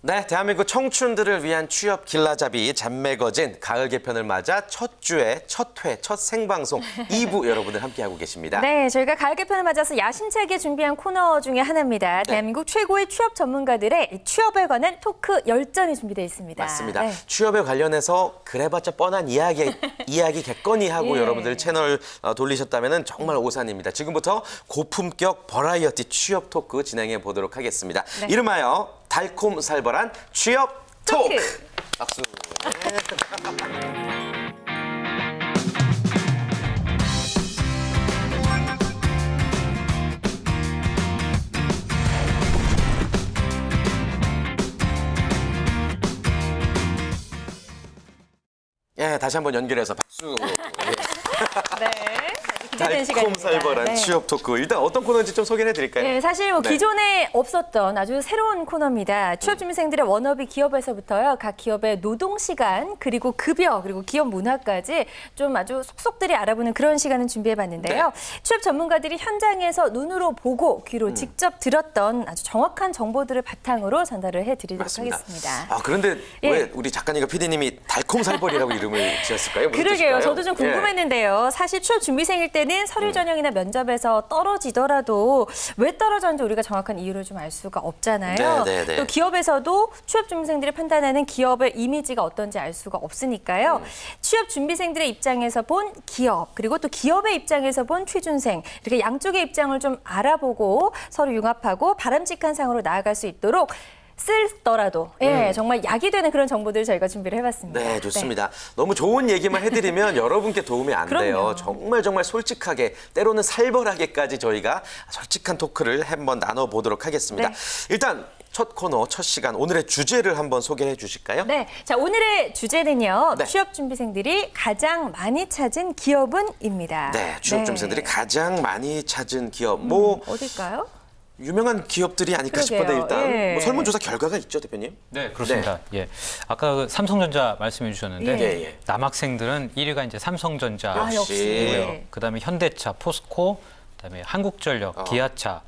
네, 대한민국 청춘들을 위한 취업 길라잡이 잔매거진 가을 개편을 맞아 첫 주에 첫 회, 첫 생방송 2부 여러분들 함께하고 계십니다. 네, 저희가 가을 개편을 맞아서 야심차게 준비한 코너 중에 하나입니다. 대한민국 최고의 취업 전문가들의 취업에 관한 토크 열전이 준비되어 있습니다. 맞습니다. 네. 취업에 관련해서 그래봤자 뻔한 이야기겠거니 하고 예. 여러분들 채널 돌리셨다면 정말 오산입니다. 지금부터 고품격 버라이어티 취업 토크 진행해 보도록 하겠습니다. 네. 이름하여 달콤살벌한 취업 토크. 박수. 예, 다시 한번 연결해서 박수. 네. 기대되는 시간입니다. 달콤살벌한 네. 취업 토크. 일단 어떤 코너인지 좀 소개해 드릴까요? 네, 사실 뭐 네. 기존에 없었던 아주 새로운 코너입니다. 취업준비생들의 워너비 기업에서부터요. 각 기업의 노동시간, 그리고 급여, 그리고 기업 문화까지 좀 아주 속속들이 알아보는 그런 시간을 준비해봤는데요. 네. 취업 전문가들이 현장에서 눈으로 보고 귀로 직접 들었던 아주 정확한 정보들을 바탕으로 전달을 해드리도록 맞습니다. 하겠습니다. 아, 그런데 예. 왜 우리 작가님과 PD님이 달콤살벌이라고 이름을 지었을까요? 무슨 그러게요. 뜻일까요? 저도 좀 궁금했는데요. 사실 취업 준비생일 때는 서류 전형이나 면접에서 떨어지더라도 왜 떨어졌는지 우리가 정확한 이유를 좀 알 수가 없잖아요. 네, 네, 네. 또 기업에서도 취업 준비생들이 판단하는 기업의 이미지가 어떤지 알 수가 없으니까요. 취업 준비생들의 입장에서 본 기업, 그리고 또 기업의 입장에서 본 취준생, 이렇게 양쪽의 입장을 좀 알아보고 서로 융합하고 바람직한 상으로 나아갈 수 있도록 쓰더라도 정말 약이 되는 그런 정보들을 저희가 준비를 해봤습니다. 네, 좋습니다. 너무 좋은 얘기만 해드리면 여러분께 도움이 안 돼요. 그럼요. 정말 솔직하게, 때로는 살벌하게까지 저희가 솔직한 토크를 한번 나눠보도록 하겠습니다. 네. 일단 첫 코너, 첫 시간, 오늘의 주제를 한번 소개해 주실까요? 네, 자 오늘의 주제는요. 네. 취업 준비생들이 가장 많이 찾은 기업은입니다. 네, 취업준비생들이 네. 가장 많이 찾은 기업, 뭐 어딜까요? 유명한 기업들이 아닐까 싶은데 그러게요. 일단 예. 뭐 설문조사 결과가 있죠, 대표님? 네, 그렇습니다. 예. 아까 그 삼성전자 말씀해 주셨는데 예, 예. 남학생들은 1위가 이제 삼성전자 아, 역시. 네. 그다음에 현대차, 포스코, 그다음에 한국전력, 기아차,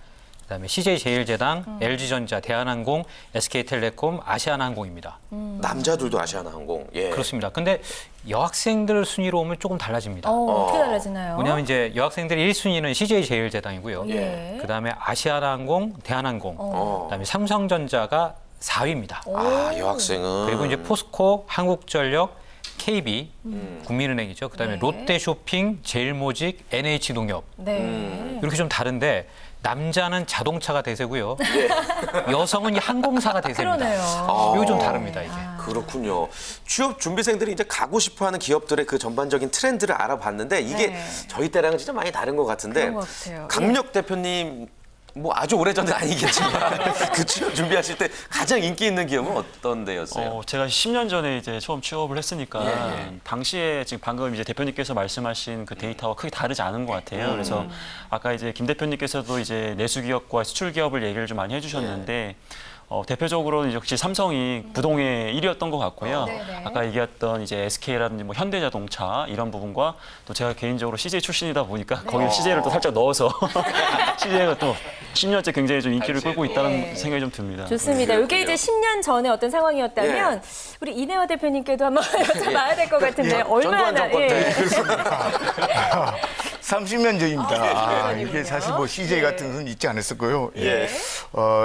그다음에 CJ제일제당, LG전자, 대한항공, SK텔레콤, 아시아나항공입니다. 남자들도 아시아나항공. 예. 그렇습니다. 근데 여학생들 순위로 오면 조금 달라집니다. 어떻게 달라지나요? 왜냐하면 이제 여학생들의 1순위는 CJ제일제당이고요. 예. 그다음에 아시아나항공, 대한항공, 그다음에 삼성전자가 4위입니다. 아, 여학생은. 그리고 이제 포스코, 한국전력, KB, 국민은행이죠. 그다음에 네. 롯데쇼핑, 제일모직, NH농협 네. 이렇게 좀 다른데 남자는 자동차가 대세고요. 여성은 이 항공사가 대세입니다. 그러네요. 이거 좀 다릅니다 이제. 그렇군요. 취업 준비생들이 이제 가고 싶어하는 기업들의 그 전반적인 트렌드를 알아봤는데 이게 네. 저희 때랑은 진짜 많이 다른 것 같은데 그런 것 같아요. 강력 대표님 뭐 아주 오래전은 아니겠지만 그 취업 준비하실 때 가장 인기 있는 기업은 어떤 데였어요? 제가 10년 전에 이제 처음 취업을 했으니까 예. 당시에 지금 방금 이제 대표님께서 말씀하신 그 데이터와 크게 다르지 않은 것 같아요. 그래서 아까 이제 김 대표님께서도 이제 내수 기업과 수출 기업을 얘기를 좀 많이 해주셨는데 대표적으로는 역시 삼성이 부동의 1위였던 것 같고요. 네네. 아까 얘기했던 이제 SK라든지 뭐 현대자동차 이런 부분과 또 제가 개인적으로 CJ 출신이다 보니까 거기에 CJ를 또 살짝 넣어서 CJ가 또 10년째 굉장히 좀 인기를 끌고 있다는 네. 생각이 좀 듭니다. 좋습니다. 이게 이제 10년 전에 어떤 상황이었다면 우리 이내화 대표님께도 한번 여쭤봐야 될 것 같은데 전두환 얼마나 정권 때. 30년 전입니다. 전이군요. 이게 사실 뭐 CJ 같은 것은 있지 않았었고요. 예.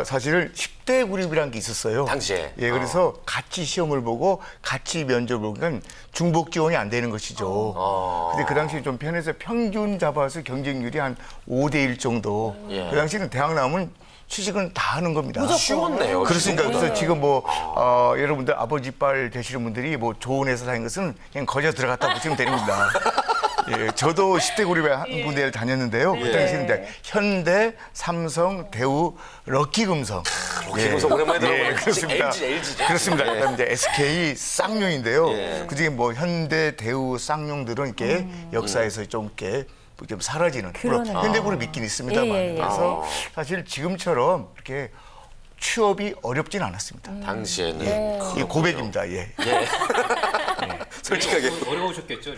사실은 10대 그룹이라는 게 있었어요. 당시에. 예, 그래서 같이 시험을 보고 같이 면접을 보니까 중복 지원이 안 되는 것이죠. 근데 그 당시에 좀 편해서 평균 잡아서 경쟁률이 한 5대1 정도. 예. 그 당시에는 대학 나오면 취직은 다 하는 겁니다. 쉬웠네요. 그렇습니까? 그래서 지금 뭐 여러분들 아버지 빨 되시는 분들이 뭐 좋은 회사 다닌 것은 그냥 거저 들어갔다 보시면 됩니다. 예, 저도 10대 그룹에 한 군데를 다녔는데요. 그 당시에는 이제 현대, 삼성, 대우, 럭키금성. 럭키금성 오랜만에 들어보는 그렇습니다. LG죠. 그렇습니다. 그다음에 이제 SK, 쌍용인데요. 예. 그중에 뭐 현대, 대우, 쌍용들은 이렇게 역사에서 좀 이렇게 좀 사라지는 물론 그러네요. 현대그룹 있긴 있습니다만 예. 그래서 사실 지금처럼 이렇게 취업이 어렵진 않았습니다. 당시에는 이 고백입니다. 예. 솔직하게 어려우셨겠죠.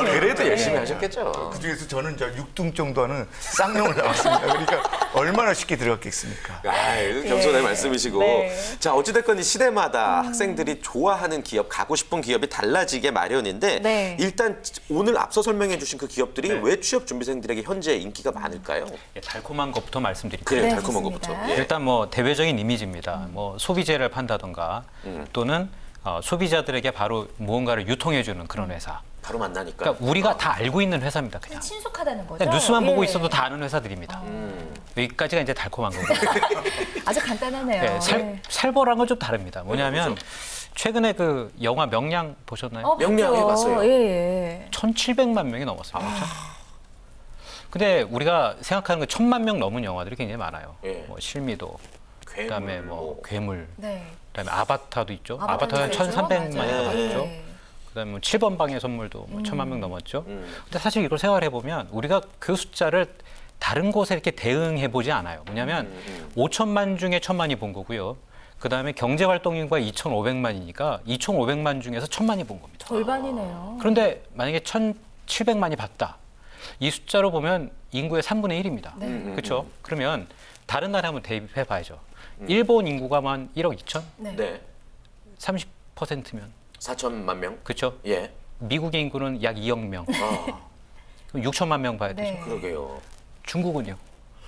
그래도 열심히 하셨겠죠. 그중에서 저는 저 6등 정도 하는 쌍용을 나왔습니다. 그러니까 얼마나 쉽게 들어갔겠습니까? 겸손의 말씀이시고. 네. 자, 어찌됐건 이 시대마다 학생들이 좋아하는 기업, 가고 싶은 기업이 달라지게 마련인데 네. 일단 오늘 앞서 설명해 주신 그 기업들이 왜 취업 준비생들에게 현재 인기가 많을까요? 예, 달콤한 것부터 말씀드릴게요. 그래요, 네, 달콤한 좋습니다. 것부터. 예. 일단 뭐 대외적인 이미지입니다. 뭐 소비재를 판다던가 또는 소비자들에게 바로 무언가를 유통해주는 그런 회사. 바로 만나니까. 그러니까 우리가 다 알고 있는 회사입니다. 그냥. 친숙하다는 거죠. 그냥 뉴스만 보고 예. 있어도 다 아는 회사들입니다. 여기까지가 이제 달콤한 거고. 아주 간단하네요. 네, 네. 살벌한 건 좀 다릅니다. 뭐냐면 최근에 그 영화 명량 보셨나요? 명량 봤죠. 해봤어요. 예, 예. 1,700만 명이 넘었어요. 그렇죠? 근데 우리가 생각하는 그 1,000만 명 넘은 영화들이 굉장히 많아요. 예. 뭐 실미도, 괴물, 그다음에 뭐 괴물, 네. 그다음에 아바타도 있죠. 아바타도 아바타는 있죠. 1,300만이 맞아요. 넘었죠. 예. 그다음에 뭐 7번 방의 선물도 뭐 1,000만 명 넘었죠. 근데 사실 이걸 생각해 보면 우리가 그 숫자를 다른 곳에 이렇게 대응해 보지 않아요. 뭐냐면 5천만 중에 1,000만이 본 거고요. 그다음에 경제활동 인구가 2,500만이니까 2,500만 중에서 1,000만이 본 겁니다. 절반이네요. 그런데 만약에 1,700만이 봤다. 이 숫자로 보면 인구의 3분의 1입니다. 그렇죠? 그러면 다른 나라 한번 대입해 봐야죠. 일본 인구가 만 1억 2천? 네. 네. 30%면 4천만 명? 그렇죠? 예. 미국의 인구는 약 2억 명. 아, 그럼 6천만 명 봐야 되죠. 네. 그러게요. 중국은요?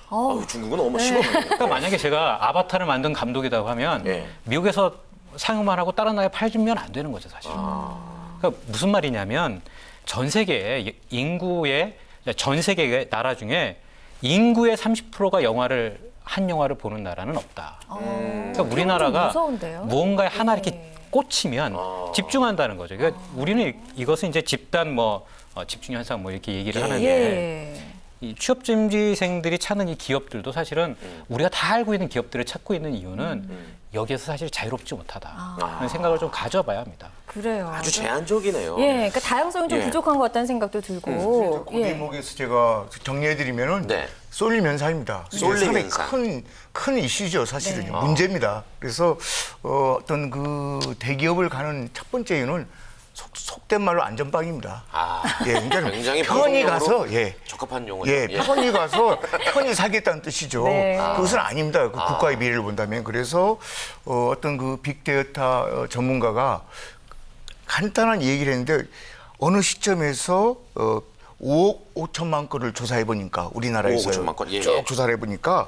아우, 중국은 어머 10억 명. 그러니까 만약에 제가 아바타를 만든 감독이라고 하면 예. 미국에서 상영만 하고 다른 나라에 팔면 안 되는 거죠, 사실. 그러니까 무슨 말이냐면 전 세계의 인구의 전 세계의 나라 중에 인구의 30%가 한 영화를 보는 나라는 없다. 그러니까 우리나라가 무서운데요? 무언가에 하나 네. 이렇게 꽂히면 집중한다는 거죠. 그러니까 우리는 이것은 이제 집단 집중 현상 뭐 이렇게 얘기를 하는데 예. 이 취업 준비생들이 찾는 이 기업들도 사실은 우리가 다 알고 있는 기업들을 찾고 있는 이유는 여기에서 사실 자유롭지 못하다. 그런 생각을 좀 가져봐야 합니다. 그래요. 아주 제한적이네요. 예, 그러니까 다양성이 좀 예. 부족한 것 같다는 생각도 들고. 그 대목에서 제가 정리해드리면은 네. 쏠림 현상입니다. 쏠림 상당히 현상. 큰 이슈죠, 사실은요. 네. 문제입니다. 그래서 어떤 그 대기업을 가는 첫 번째 이유는 속된 말로 안전빵입니다. 아, 예, 그러니까 굉장히 편히 방송용으로 가서 적합한 용어죠. 예, 편히 가서 편히 살겠다는 뜻이죠. 네. 그것은 아닙니다. 그 국가의 미래를 본다면. 그래서 어떤 그 빅데이터 전문가가 간단한 얘기를 했는데 어느 시점에서 5억 5천만 건을 조사해 보니까 우리나라에서 5억 5천만 건? 예, 쭉 예. 조사를 해 보니까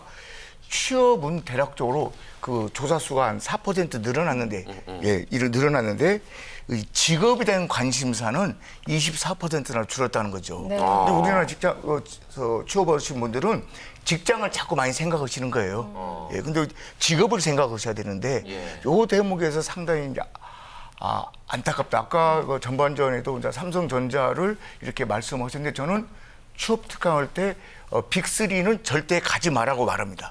취업은 대략적으로 그 조사 수가 한 4% 늘어났는데 늘어났는데 이 직업에 대한 관심사는 24%나 줄었다는 거죠. 네. 근데 우리나라 취업하신 분들은 직장을 자꾸 많이 생각하시는 거예요. 예, 근데 직업을 생각하셔야 되는데 예. 요 대목에서 상당히 이제 안타깝다. 아까 그 전반전에도 이제 삼성전자를 이렇게 말씀하셨는데 저는 취업 특강할 때 빅3는 절대 가지 말라고 말합니다.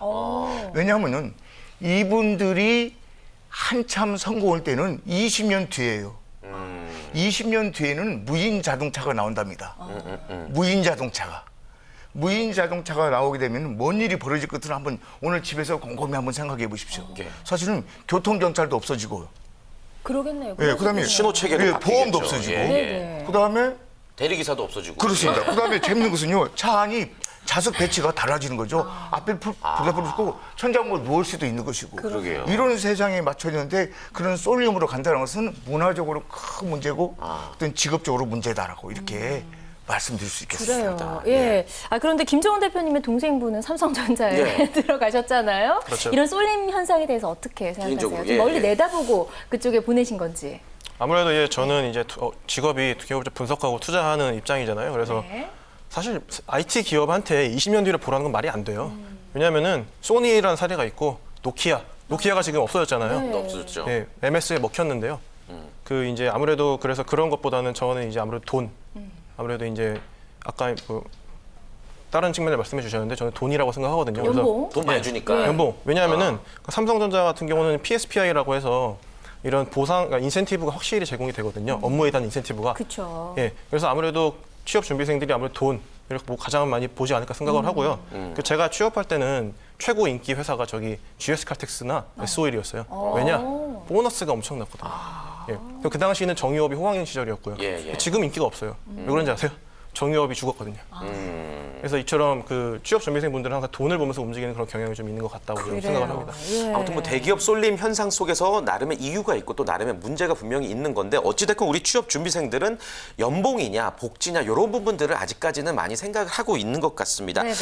왜냐하면은 이분들이 한참 성공할 때는 20년 뒤에요. 20년 뒤에는 무인 자동차가 나온답니다. 무인 자동차가. 무인 자동차가 나오게 되면 뭔 일이 벌어질 것을 한번 오늘 집에서 곰곰이 한번 생각해 보십시오. 사실은 교통경찰도 없어지고 그러겠네요. 예, 그다음에 신호 체계도 예, 바뀌겠죠. 보험도 없어지고. 예, 예. 네. 그다음에 대리기사도 없어지고. 그렇습니다. 그다음에 재밌는 것은요. 차 안이 좌석 배치가 달라지는 거죠. 앞에 불닭불을 끄고 천장으로 누울 수도 있는 것이고. 그러게요. 이런 세상에 맞춰졌는데 그런 쏠림으로 간다는 것은 문화적으로 큰 문제고 어떤 직업적으로 문제다라고 이렇게 말씀드릴 수 있겠습니다. 그래요. 예. 그런데 김정은 대표님의 동생분은 삼성전자에 예. 들어가셨잖아요. 그렇죠. 이런 쏠림 현상에 대해서 어떻게 생각하세요? 개인적으로, 좀 예, 멀리 예. 내다보고 그쪽에 보내신 건지. 아무래도 저는 이제 직업이 기업을 분석하고 투자하는 입장이잖아요. 그래서 네. 사실 IT 기업한테 20년 뒤를 보라는 건 말이 안 돼요. 왜냐하면은 소니라는 사례가 있고 노키아가 지금 없어졌잖아요. 또 없어졌죠. 네, MS에 먹혔는데요. 그 이제 아무래도 그래서 그런 것보다는 저는 이제 아무래도 돈, 아무래도 이제 아까 그 다른 측면을 말씀해 주셨는데 저는 돈이라고 생각하거든요. 연봉? 돈 많이 주니까. 연봉. 왜냐하면은 삼성전자 같은 경우는 PSPI라고 해서 이런 보상, 그러니까 인센티브가 확실히 제공이 되거든요. 업무에 대한 인센티브가. 그렇죠. 예, 그래서 아무래도 취업 준비생들이 아무래도 돈 이렇게 뭐 가장 많이 보지 않을까 생각을 하고요. 그 제가 취업할 때는 최고 인기 회사가 저기 GS 칼텍스나 SOL이었어요. 왜냐? 보너스가 엄청났거든요. 예. 그 당시에는 정유업이 호황인 시절이었고요. 예, 예. 지금 인기가 없어요. 왜 그런지 아세요? 정유업이 죽었거든요. 그래서 이처럼 그 취업 준비생분들은 항상 돈을 보면서 움직이는 그런 경향이 좀 있는 것 같다고 저는 생각을 합니다. 예. 아무튼 뭐 대기업 쏠림 현상 속에서 나름의 이유가 있고 또 나름의 문제가 분명히 있는 건데 어찌됐건 우리 취업 준비생들은 연봉이냐 복지냐 이런 부분들을 아직까지는 많이 생각을 하고 있는 것 같습니다. 네네.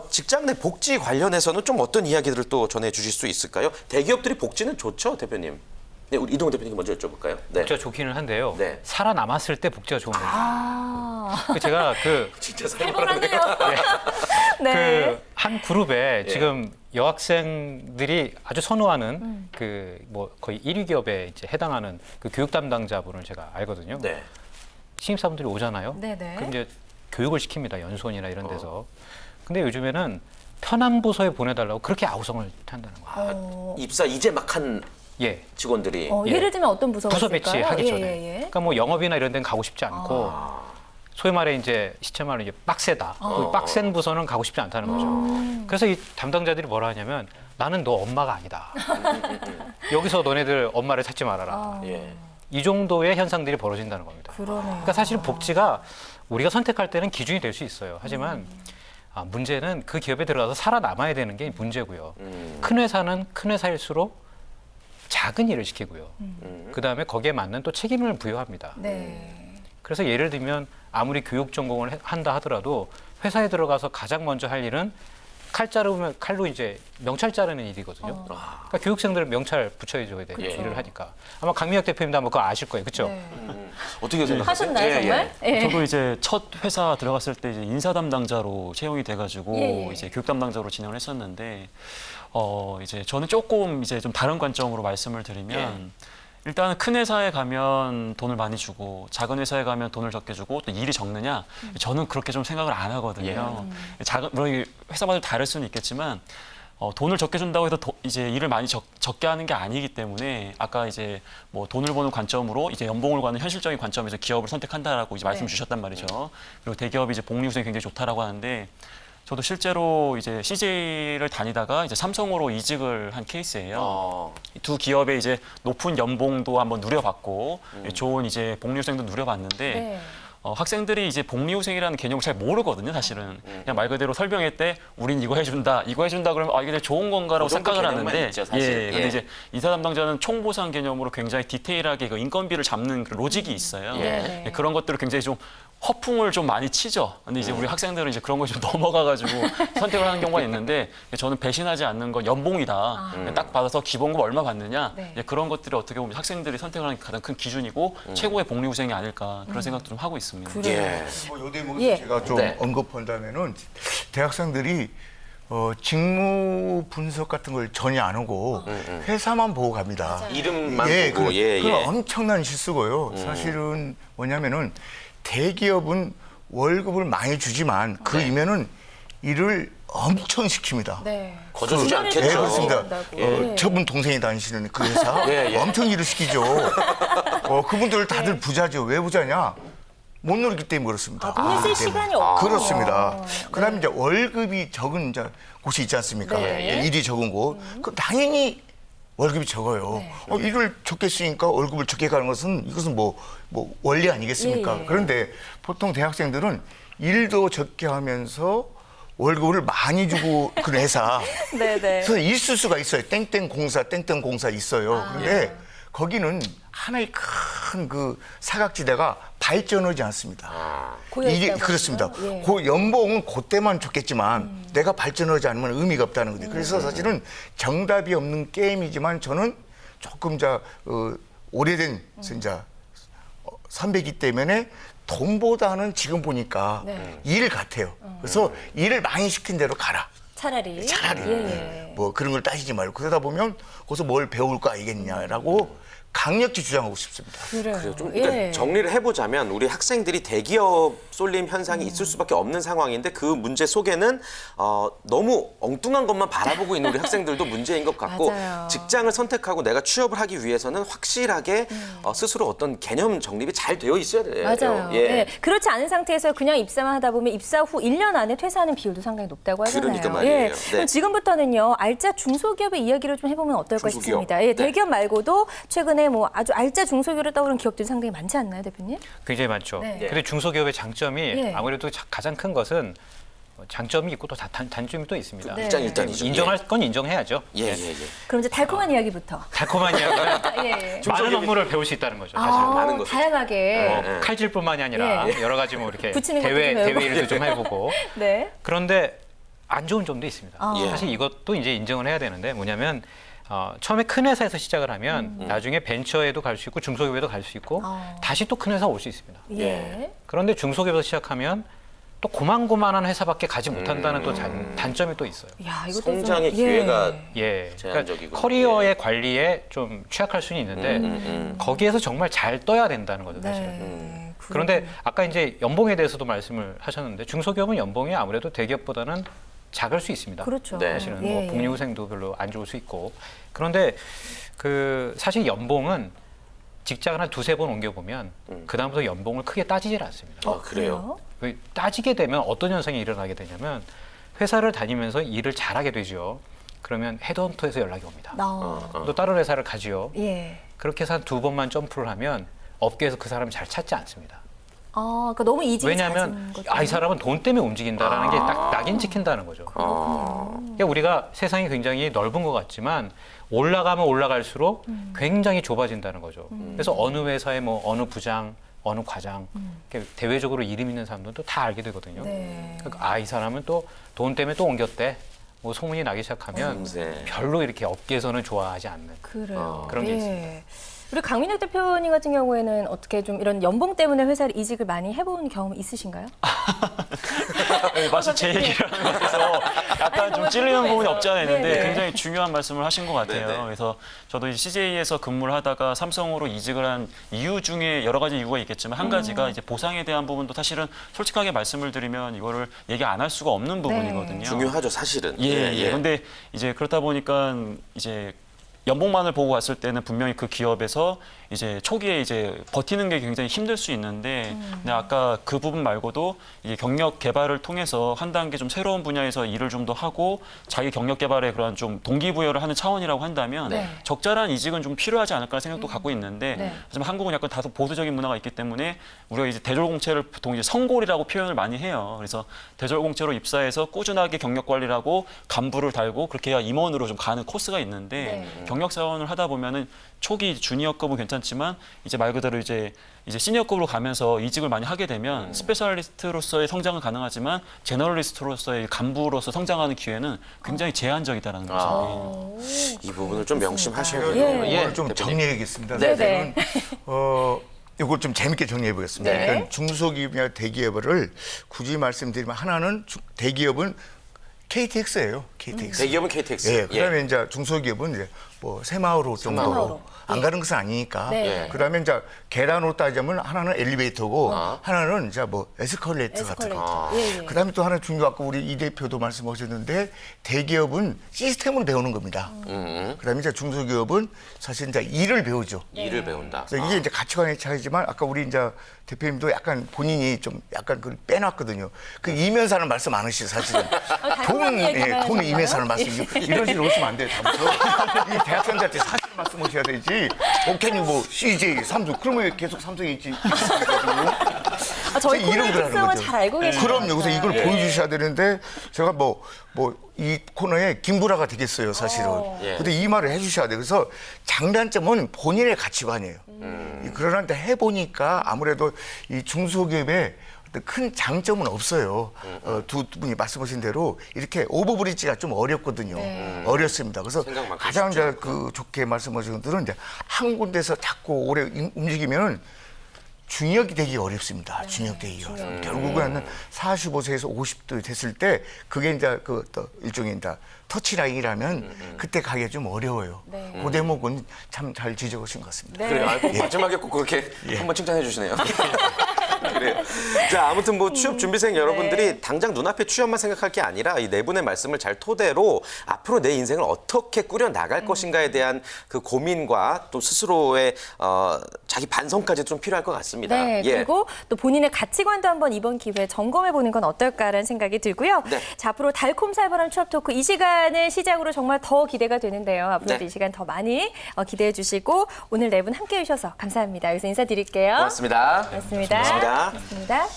직장 내 복지 관련해서는 좀 어떤 이야기들을 또 전해주실 수 있을까요? 대기업들이 복지는 좋죠, 대표님? 네, 우리 이동훈 대표님 먼저 여쭤볼까요? 네. 복지가 좋기는 한데요. 네. 살아남았을 때 복지가 좋은 거예요. 제가 진짜 해보라네요. 네. 그 한 그룹에 지금 여학생들이 아주 선호하는 그 뭐 거의 1위 기업에 이제 해당하는 그 교육 담당자분을 제가 알거든요. 네. 신입사분들이 오잖아요. 네네. 그럼 이제 교육을 시킵니다. 연수원이나 이런 데서. 근데 요즘에는 편한 부서에 보내달라고 그렇게 아우성을 한다는 거예요. 입사 이제 막 한 예. 직원들이 예를 들면 어떤 부서가 부서 있을까요? 배치하기 전에. 예, 예. 그러니까 뭐 영업이나 이런 데는 가고 싶지 않고 소위 말해 이제 시체 말로 이제 빡세다. 그 빡센 부서는 가고 싶지 않다는 거죠. 그래서 이 담당자들이 뭐라 하냐면 나는 너 엄마가 아니다. 여기서 너네들 엄마를 찾지 말아라. 예. 이 정도의 현상들이 벌어진다는 겁니다. 그러네요. 그러니까 사실 복지가 우리가 선택할 때는 기준이 될 수 있어요. 하지만 문제는 그 기업에 들어가서 살아남아야 되는 게 문제고요. 큰 회사는 큰 회사일수록 작은 일을 시키고요. 그다음에 거기에 맞는 또 책임을 부여합니다. 네. 그래서 예를 들면 아무리 교육 전공을 한다 하더라도 회사에 들어가서 가장 먼저 할 일은 칼 자르면 칼로 이제 명찰 자르는 일이거든요. 그러니까 교육생들은 명찰 붙여줘야 되는 일을 하니까. 아마 강민혁 대표님도 아마 그거 아실 거예요. 그렇죠? 네. 어떻게 생각하세요? 하셨나요, 정말? 예. 저도 이제 첫 회사 들어갔을 때 이제 인사 담당자로 채용이 돼가지고 예, 예. 이제 교육 담당자로 진행을 했었는데 이제 저는 조금 이제 좀 다른 관점으로 말씀을 드리면 일단은 큰 회사에 가면 돈을 많이 주고 작은 회사에 가면 돈을 적게 주고 또 일이 적느냐 저는 그렇게 좀 생각을 안 하거든요. 물론 회사마다 다를 수는 있겠지만 돈을 적게 준다고 해서 이제 일을 많이 적게 하는 게 아니기 때문에 아까 이제 뭐 돈을 버는 관점으로 이제 연봉을 구하는 현실적인 관점에서 기업을 선택한다라고 이제 말씀 주셨단 말이죠. 그리고 대기업이 이제 복리후생이 굉장히 좋다라고 하는데 저도 실제로 이제 CJ를 다니다가 이제 삼성으로 이직을 한 케이스예요. 두 기업의 이제 높은 연봉도 한번 누려봤고 좋은 이제 복리후생도 누려봤는데 네. 학생들이 이제 복리후생이라는 개념을 잘 모르거든요, 사실은. 그냥 말 그대로 설명회 때 우린 이거 해준다 그러면 이게 좋은 건가라고 그 정도 생각을 개념만 하는데 있죠, 사실. 근데 이제 인사 담당자는 총보상 개념으로 굉장히 디테일하게 그 인건비를 잡는 그 로직이 있어요. 네. 그런 것들을 굉장히 좀 허풍을 좀 많이 치죠. 근데 이제 우리 학생들은 이제 그런 거 좀 넘어가가지고 선택을 하는 경우가 있는데 저는 배신하지 않는 건 연봉이다. 딱 받아서 기본급 얼마 받느냐. 네. 이제 그런 것들이 어떻게 보면 학생들이 선택을 하는 가장 큰 기준이고 최고의 복리후생이 아닐까 그런 생각도 좀 하고 있습니다. 예. 뭐 요 대목에서 예. 제가 좀 네. 언급한다면은 대학생들이 직무 분석 같은 걸 전혀 안 하고 회사만 보고 갑니다. 이름만 보고 그건 엄청난 실수고요. 사실은 뭐냐면은 대기업은 월급을 많이 주지만 그 이면은 일을 엄청 시킵니다. 네. 거저주지 않겠죠. 네, 그렇습니다. 예. 저분 동생이 다니시는 그 회사 예. 엄청 일을 시키죠. 그분들 다들 부자죠. 왜 부자냐? 못 놀기 때문에 그렇습니다. 돈을 쓸 시간이 없고. 그렇습니다. 그다음에 이제 월급이 적은 이제 곳이 있지 않습니까? 네. 일이 적은 곳. 그 당연히 월급이 적어요. 일을 적게 쓰니까 월급을 적게 가는 것은 이것은 뭐 원리 아니겠습니까? 예, 예. 그런데 보통 대학생들은 일도 적게 하면서 월급을 많이 주고 그런 회사. 네네. 그래서 있을 수가 있어요. 땡땡 공사 있어요. 그런데 거기는 하나의 큰 그 사각지대가 발전하지 않습니다. 고여있다고 그렇습니다. 하시나요? 예. 그 연봉은 그때만 좋겠지만 내가 발전하지 않으면 의미가 없다는 거죠. 그래서 사실은 정답이 없는 게임이지만 저는 조금 오래된 진짜 선배이기 때문에 돈보다는 지금 보니까 네. 일 같아요. 그래서 일을 많이 시킨 대로 가라. 차라리. 예. 뭐 그런 걸 따지지 말고 그러다 보면 거기서 뭘 배울 거 알겠냐라고 강력히 주장하고 싶습니다. 그래요. 좀 그러니까 정리를 해보자면 우리 학생들이 대기업 쏠림 현상이 있을 수밖에 없는 상황인데 그 문제 속에는 너무 엉뚱한 것만 바라보고 있는 우리 학생들도 문제인 것 같고 맞아요. 직장을 선택하고 내가 취업을 하기 위해서는 확실하게 스스로 어떤 개념 정립이 잘 되어 있어야 돼요. 맞아요. 예. 네. 그렇지 않은 상태에서 그냥 입사만 하다 보면 입사 후 1년 안에 퇴사하는 비율도 상당히 높다고 하잖아요. 그러니까 말이에요. 예. 네. 그럼 지금부터는요. 알짜 중소기업의 이야기를 좀 해보면 어떨까 중소기업. 싶습니다. 예, 네. 대기업 말고도 최근에 주변에 뭐 아주 알짜 중소기업을 떠오르는 기업들이 상당히 많지 않나요, 대표님? 굉장히 많죠. 네. 근데 중소기업의 장점이 예. 아무래도 가장 큰 것은 장점이 있고 또 단점이 또 있습니다. 네. 일장일단이죠. 인정할 건 인정해야죠. 예, 네. 예, 예. 그럼 이제 달콤한 이야기부터. 달콤한 이야기는 예. 많은 업무를 배울 수 있다는 거죠. 사실. 많은 것을. 다양하게. 예. 칼질뿐만이 아니라 여러 가지 뭐 이렇게 붙이는 것도 좀 대회 배우고. 일도 좀 해보고. 네. 그런데 안 좋은 점도 있습니다. 예. 사실 이것도 이제 인정을 해야 되는데 뭐냐면 처음에 큰 회사에서 시작을 하면 나중에 벤처에도 갈 수 있고 중소기업에도 갈 수 있고 다시 또 큰 회사 올 수 있습니다. 예. 그런데 중소기업에서 시작하면 또 고만고만한 회사밖에 가지 못한다는 또 단점이 또 있어요. 야, 이것도 성장의 좀, 기회가 예, 제한적이군요. 그러니까 커리어의 관리에 좀 취약할 수는 있는데 거기에서 정말 잘 떠야 된다는 거죠, 사실은. 네. 그런데 아까 이제 연봉에 대해서도 말씀을 하셨는데 중소기업은 연봉이 아무래도 대기업보다는 작을 수 있습니다. 그렇죠. 네. 사실은 예, 뭐 예. 복리후생도 별로 안 좋을 수 있고 그런데 그 사실 연봉은 직장을 한 두세 번 옮겨보면 그다음부터 연봉을 크게 따지질 않습니다. 아, 그래요? 따지게 되면 어떤 현상이 일어나게 되냐면 회사를 다니면서 일을 잘하게 되죠. 그러면 헤드헌터에서 연락이 옵니다. 또 다른 회사를 가지요. 예. 그렇게 해서 한 두 번만 점프를 하면 업계에서 그 사람을 잘 찾지 않습니다. 그러니까 너무 이직이 왜냐하면 잦은 거죠. 이 사람은 돈 때문에 움직인다라는 게 딱 낙인 찍힌다는 거죠. 그러니까 우리가 세상이 굉장히 넓은 것 같지만 올라가면 올라갈수록 굉장히 좁아진다는 거죠. 그래서 어느 회사의 뭐 어느 부장, 어느 과장, 이렇게 대외적으로 이름 있는 사람들도 다 알게 되거든요. 네. 그러니까 이 사람은 또 돈 때문에 또 옮겼대. 뭐 소문이 나기 시작하면 네. 별로 이렇게 업계에서는 좋아하지 않는. 그래요. 그런 게 예. 있습니다. 우리 강민혁 대표님 같은 경우에는 어떻게 좀 이런 연봉 때문에 회사를 이직을 많이 해본 경험 있으신가요? 네, 마치 제 얘기를 하는 것 같아서 약간 좀 찔리는 부분이 없지 않아 있는데 네네. 굉장히 중요한 말씀을 하신 것 같아요. 네네. 그래서 저도 이 CJ에서 근무를 하다가 삼성으로 이직을 한 이유 중에 여러 가지 이유가 있겠지만 한 가지가 이제 보상에 대한 부분도 사실은 솔직하게 말씀을 드리면 이거를 얘기 안 할 수가 없는 부분이거든요. 중요하죠, 사실은. 예. 근데 이제 그렇다 보니까 이제 연봉만을 보고 갔을 때는 분명히 그 기업에서 이제 초기에 이제 버티는 게 굉장히 힘들 수 있는데 근데 아까 그 부분 말고도 이게 경력 개발을 통해서 한 단계 좀 새로운 분야에서 일을 좀 더 하고 자기 경력 개발에 그런 좀 동기부여를 하는 차원이라고 한다면 네. 적절한 이직은 좀 필요하지 않을까 생각도 갖고 있는데 네. 하지만 한국은 약간 다소 보수적인 문화가 있기 때문에 우리가 이제 대졸공채를 보통 이제 성골이라고 표현을 많이 해요. 그래서 대졸공채로 입사해서 꾸준하게 경력 관리를 하고 간부를 달고 그렇게 해야 임원으로 좀 가는 코스가 있는데 네. 경력 사원을 하다 보면은 초기 주니어급은 괜찮지만 이제 말 그대로 이제 시니어급으로 가면서 이직을 많이 하게 되면 스페셜리스트로서의 성장은 가능하지만 제너럴리스트로서의 간부로서 성장하는 기회는 굉장히 제한적이다라는 거죠. 이 부분을 좀 명심하셔야 예. 돼요. 오늘 좀 대표님. 정리해야겠습니다. 네, 저는 이걸 좀 재밌게 정리해 보겠습니다. 네. 그러니까 중소기업이나 대기업을 굳이 말씀드리면 하나는 대기업은 KTX예요. KTX. 대기업은 KTX. 예, 그다음에 이제 중소기업은 이제 뭐 새마을호 정도 새마을호. 안 가는 것은 아니니까. 네. 그다음에 이제 계단으로 따지면 하나는 엘리베이터고 하나는 이제 뭐 에스컬레이터 같은 거. 예, 예. 그다음에 또 하나 중요 아까 우리 이 대표도 말씀하셨는데 대기업은 시스템을 배우는 겁니다. 그다음에 이제 중소기업은 사실 이제 일을 배우죠. 일을 배운다. 그래서 이게 이제 가치관의 차이지만 아까 우리 이제 대표님도 약간 본인이 좀 약간 그걸 빼놨거든요. 그 이면사는 말씀 안 하시죠, 사실은. 돈, 얘기만 돈 하셨나요? 이면사는 말씀. 이런 식으로 오시면 안 돼요, 다음부터. 이 대학생들한테 사실 말씀하셔야 되지. 오케이, 뭐, CJ, 삼성. 그러면 계속 삼성이 있지. 저희 코너의 이런 걸 하는 특성을 거죠. 잘 알고 계시는 그럼요. 것 그래서 같아요. 이걸 보여주셔야 되는데 제가 이 코너에 김구라가 되겠어요, 사실은. 예. 근데 이 말을 해주셔야 돼요. 그래서 장단점은 본인의 가치관이에요. 그러나 이제 해보니까 아무래도 이 중소기업의 어떤 큰 장점은 없어요. 두 분이 말씀하신 대로 이렇게 오버브리지가 좀 어렵거든요. 어렵습니다. 그래서 생각만큼 가장 이제 그 좋게 말씀하신 분들은 이제 한 군데서 자꾸 오래 움직이면은 중역이 되기 어렵습니다. 중역 되기가. 결국은 45세에서 50도 됐을 때 그게 이제 그 또 일종의 이제 터치라인이라면 그때 가기가 좀 어려워요. 그 대목은 참 잘 지적하신 것 같습니다. 그래요. 꼭 마지막에 꼭 그렇게 한번 칭찬해 주시네요. 그래요. 자, 아무튼 뭐 취업 준비생 여러분들이 당장 눈앞에 취업만 생각할 게 아니라 이 네 분의 말씀을 잘 토대로 앞으로 내 인생을 어떻게 꾸려 나갈 것인가에 대한 그 고민과 또 스스로의 자기 반성까지 좀 필요할 것 같습니다. 네, 예. 그리고 또 본인의 가치관도 한번 이번 기회에 점검해 보는 건 어떨까라는 생각이 들고요. 네. 자, 앞으로 달콤살벌한 취업 토크 이 시간을 시작으로 정말 더 기대가 되는데요. 앞으로도 네. 이 시간 더 많이 기대해 주시고 오늘 네 분 함께 해주셔서 감사합니다. 여기서 인사드릴게요. 고맙습니다. 고맙습니다. 고맙습니다. 고맙습니다.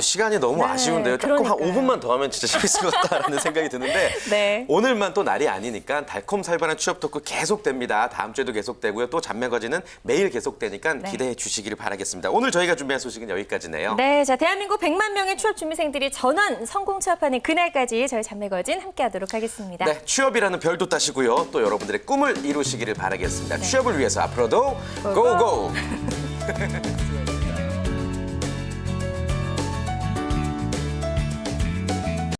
시간이 너무 네, 아쉬운데요. 조금 한 그러니까요. 5분만 더 하면 진짜 재밌을 것 같다라는 생각이 드는데 네. 오늘만 또 날이 아니니까 달콤살벌한 취업 토크 계속됩니다. 다음 주에도 계속되고요. 또 잔매거진은 매일 계속되니까 네. 기대해 주시기를 바라겠습니다. 오늘 저희가 준비한 소식은 여기까지네요. 네, 자 대한민국 100만 명의 취업 준비생들이 전원 성공 취업하는 그날까지 저희 잠매거진 함께하도록 하겠습니다. 네, 취업이라는 별도 따시고요. 또 여러분들의 꿈을 이루시기를 바라겠습니다. 취업을 위해서 앞으로도 고고!